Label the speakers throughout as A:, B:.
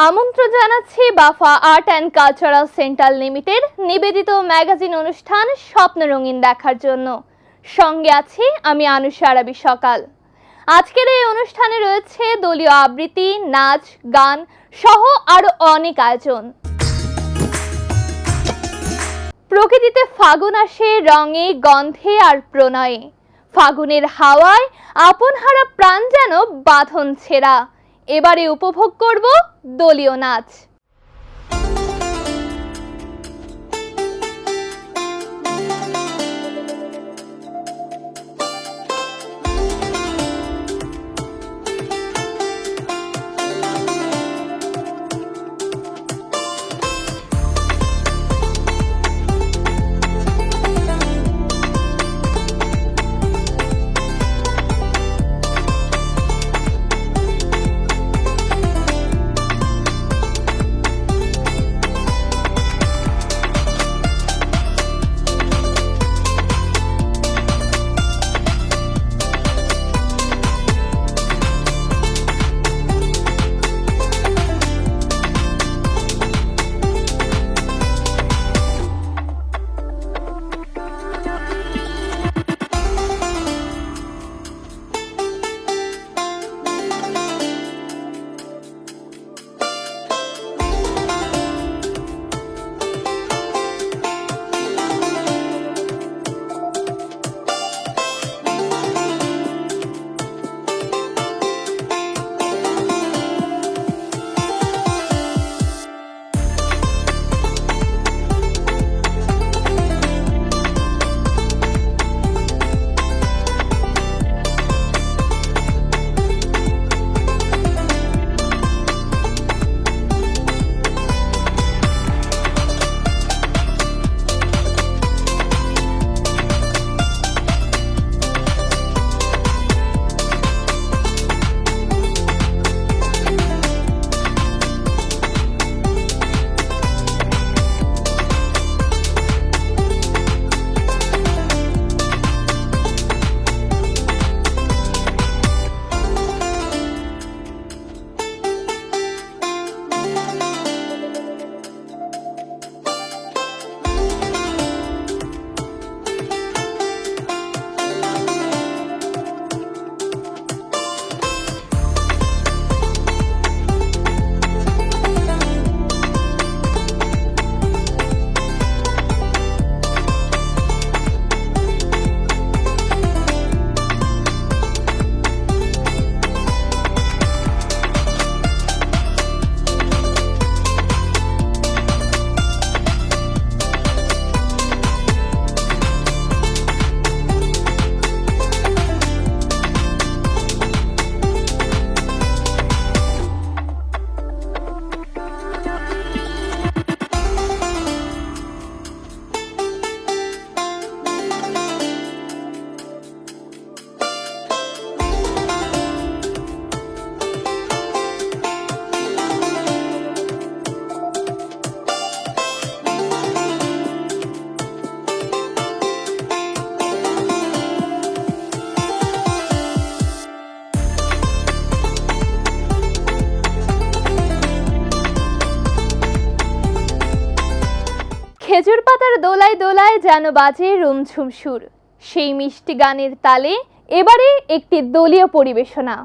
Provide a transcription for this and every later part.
A: আমন্ত্রণ জানাচ্ছি BAFA art and cultural centre limited নিবেদিত ম্যাগাজিন অনুষ্ঠান স্বপ্ন রঙিন দেখার জন্য। সঙ্গে আছি আমি আনুষা আরবি সকাল। আজকের এই অনুষ্ঠানে রয়েছে দলীয় আবৃত্তি, নাচ, গান সহ আরো অনেক আয়োজন। প্রকৃতিতে ফাগুন আসে রঙে, গন্ধে আর প্রণয়ে। ফাগুনের হাওয়ায় আপন হারা প্রাণ যেন বাঁধন ছেঁড়া। এবারে উপভোগ করব দলীয় নাচ। খেজুর পাতার দোলায় দোলায় যেন বাজে রুমঝুম সুর। সেই মিষ্টি গানের তালে এবারে একটি দলীয় পরিবেশনা।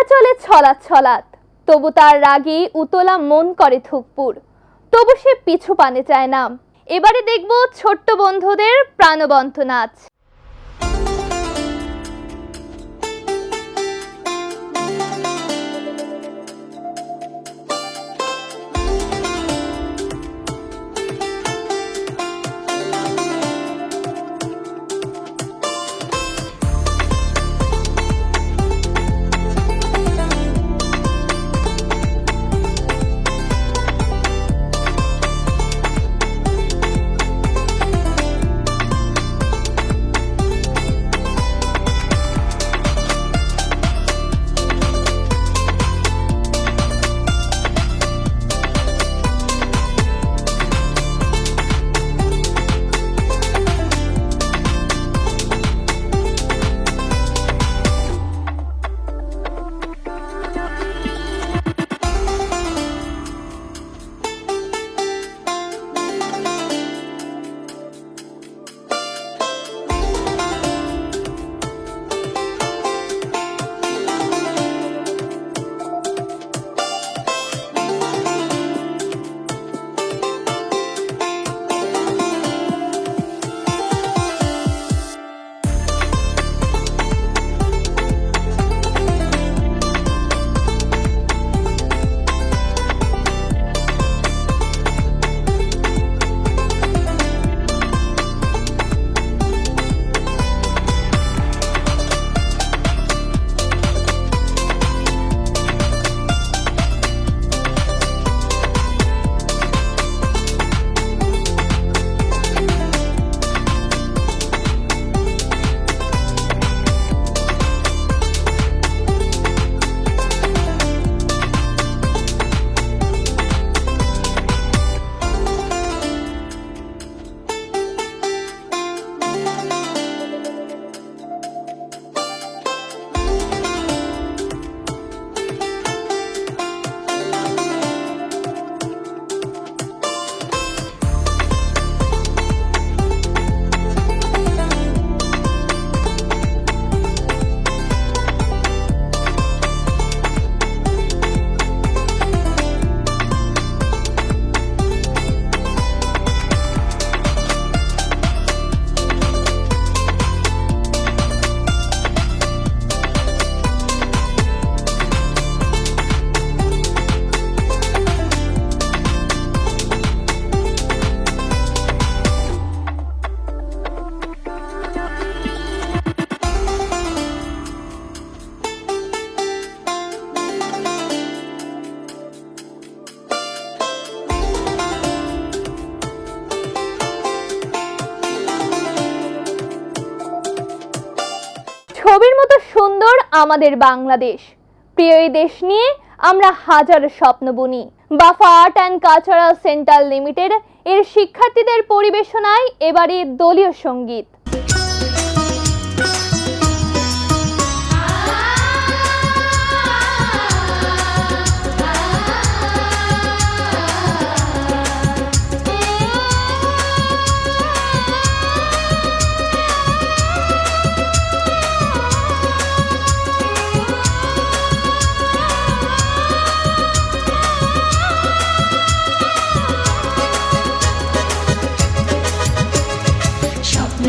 A: চলে ছলাৎ, তবু তার রাগে উতলা মন করে ধুকপুর, তবু সে পিছু পানে চায় না। এবারে দেখব ছোট্ট বন্ধুদের প্রাণবন্ত নাচ। ছবির মতো সুন্দর আমাদের বাংলাদেশ, প্রিয় এই দেশ নিয়ে আমরা হাজার স্বপ্ন বুনি। BAFA art and cultural centre limited এর শিক্ষার্থীদের পরিবেশনায় এবারে দলীয় সঙ্গীত।
B: স্বপ্ন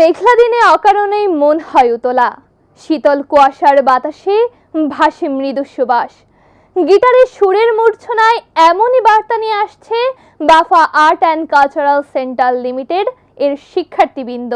A: মেঘলা দিনে অকারণেই মন হয় উতলা, শীতল কুয়াশার বাতাসে ভাসে মৃদু সুবাস। গিটারের সুরের মূর্ছনায় এমনই বার্তা নিয়ে আসছে BAFA art and cultural centre limited এর শিক্ষার্থীবৃন্দ।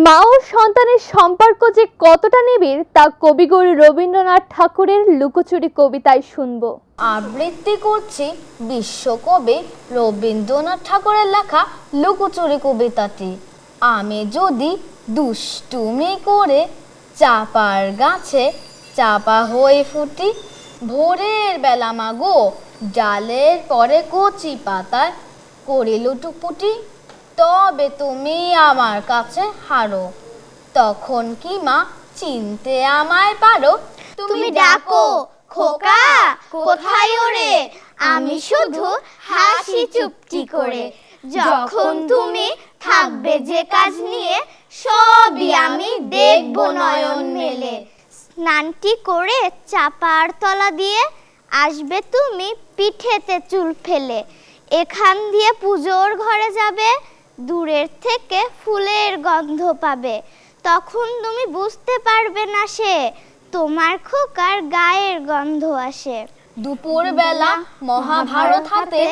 A: মা ও সন্তানের সম্পর্ক যে কতটা নিবিড় তা কবিগুরু রবীন্দ্রনাথ ঠাকুরের লুকোচুরি কবিতায় শুনবো।
B: আবৃত্তি করছি বিশ্বকবি রবীন্দ্রনাথ ঠাকুরের লেখা লুকোচুরি কবিতাটি। আমি যদি দুষ্টুমি করে চাপার গাছে চাপা হয়ে ফুটি, ভোরের বেলা মাগো ডালের পরে কচি পাতায় করি লুটুপুটি, তবে তুমি আমার কাছে হারো, তখন কি মা চিনতে আমায় পারো?
C: তুমি ডাকো খোকা কোথায় ওরে, আমি শুধু হাসি চুপটি করে। যখন তুমি থাকবে যে কাজ নিয়ে, সবই আমি দেখবো নয়ন মেলে। স্নানটি করে চাপার তলা দিয়ে আসবে তুমি পিঠেতে চুল ফেলে। এখান দিয়ে পুজোর ঘরে যাবে, দূরের থেকে ফুলের গন্ধ পাবে। তখন তুমি বুঝতে পারবে না সে তোমার খোকার গায়ের গন্ধ আসে।
B: দুপুরবেলা মহাভারত হাতে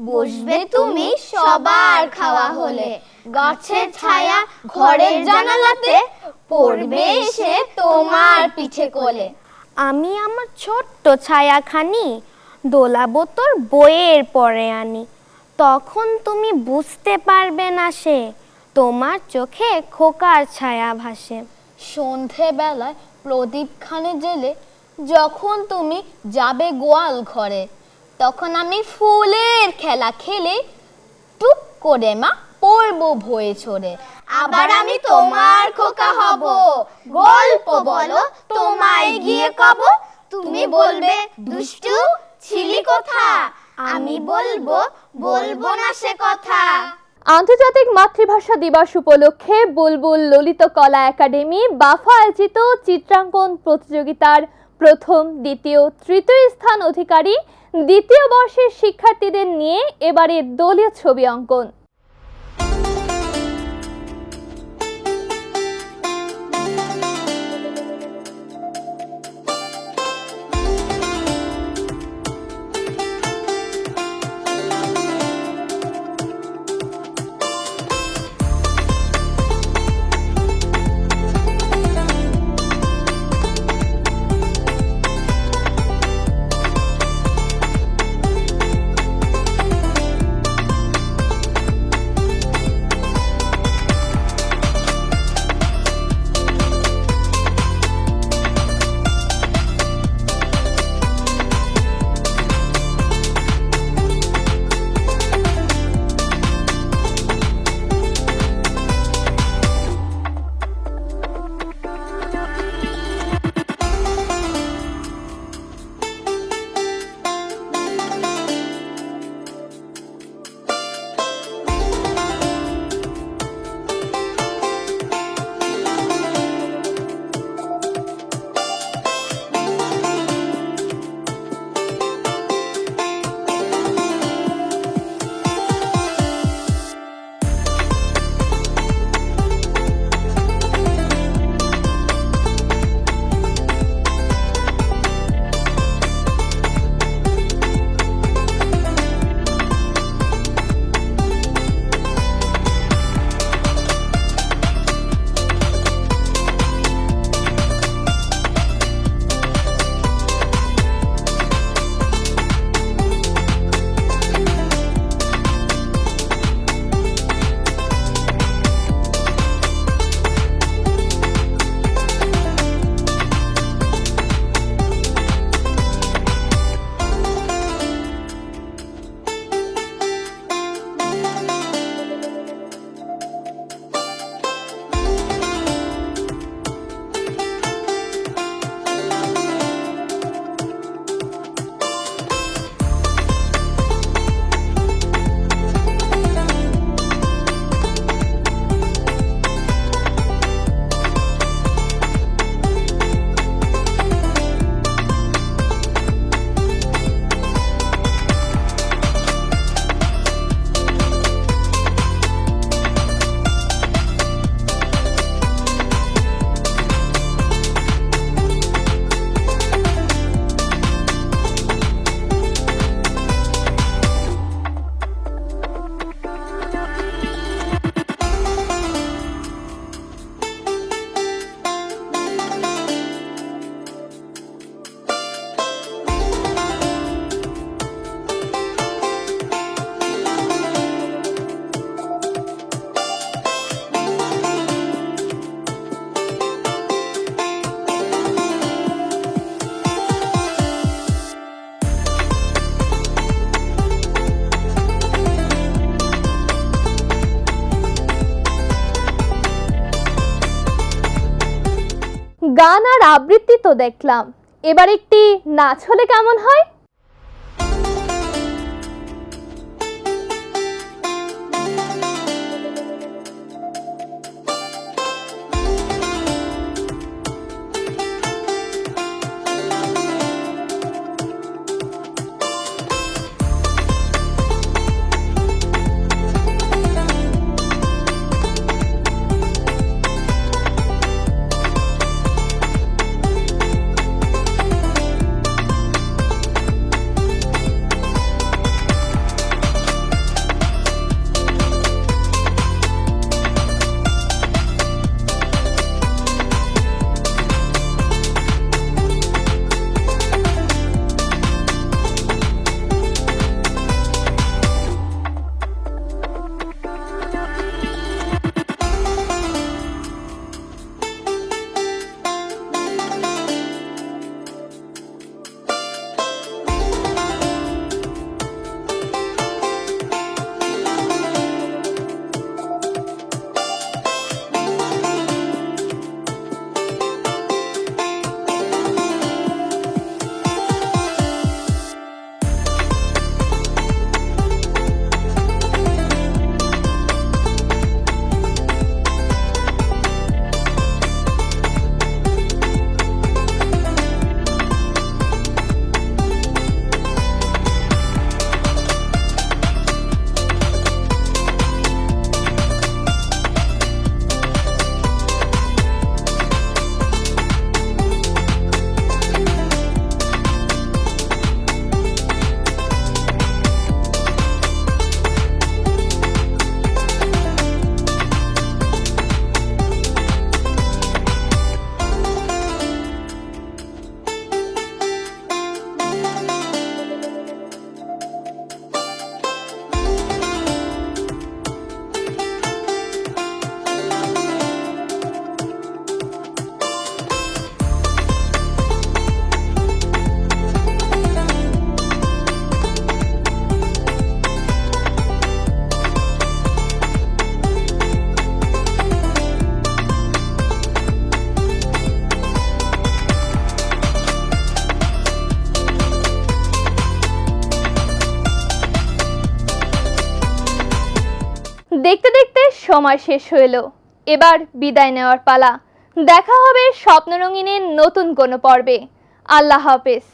B: বসবে তুমি সবার খাওয়া হলে, গাছের ছায়া ঘরের জানালাতে পড়বে এসে তোমার পিঠে কোলে।
C: আমি আমার ছোট্ট ছায়াখানি দোলাবো তোর বইয়ের পরে আনি, তখন তুমি বুঝতে পারবে না সে তোমার চোখে খোকার ছায়া ভাসে।
B: সন্ধেবেলায় প্রদীপখানে জেলে যখন তুমি যাবে গোয়াল ঘরে, তখন আমি ফুলের খেলা খেলে টুপ করে মা পড়বো ভয়ে ছড়ে।
C: আবার আমি তোমার খোকা হব, গল্প বলো তোমায় গিয়ে কব, তুমি বলবে দুষ্টু ছিলি কোথা, আমি বলবো বলবো না সে কথা।
A: আন্তর্জাতিক মাতৃভাষা দিবস উপলক্ষে বুলবুল ললিত কলা একাডেমি বাফা আয়োজিত চিত্রাঙ্কন প্রতিযোগিতার প্রথম, দ্বিতীয়, তৃতীয় স্থান অধিকারী দ্বিতীয় বর্ষের শিক্ষার্থীদের নিয়ে এবারে দলীয় ছবি অঙ্কন। গান আর আবৃত্তি তো দেখলাম, এবার একটি নাচ হলে কেমন হয়? দেখতে দেখতে সময় শেষ হলো, এবার বিদায় নেওয়ার পালা। দেখা হবে স্বপ্নরঙিনের নতুন কোনো পর্বে। আল্লাহ হাফেজ।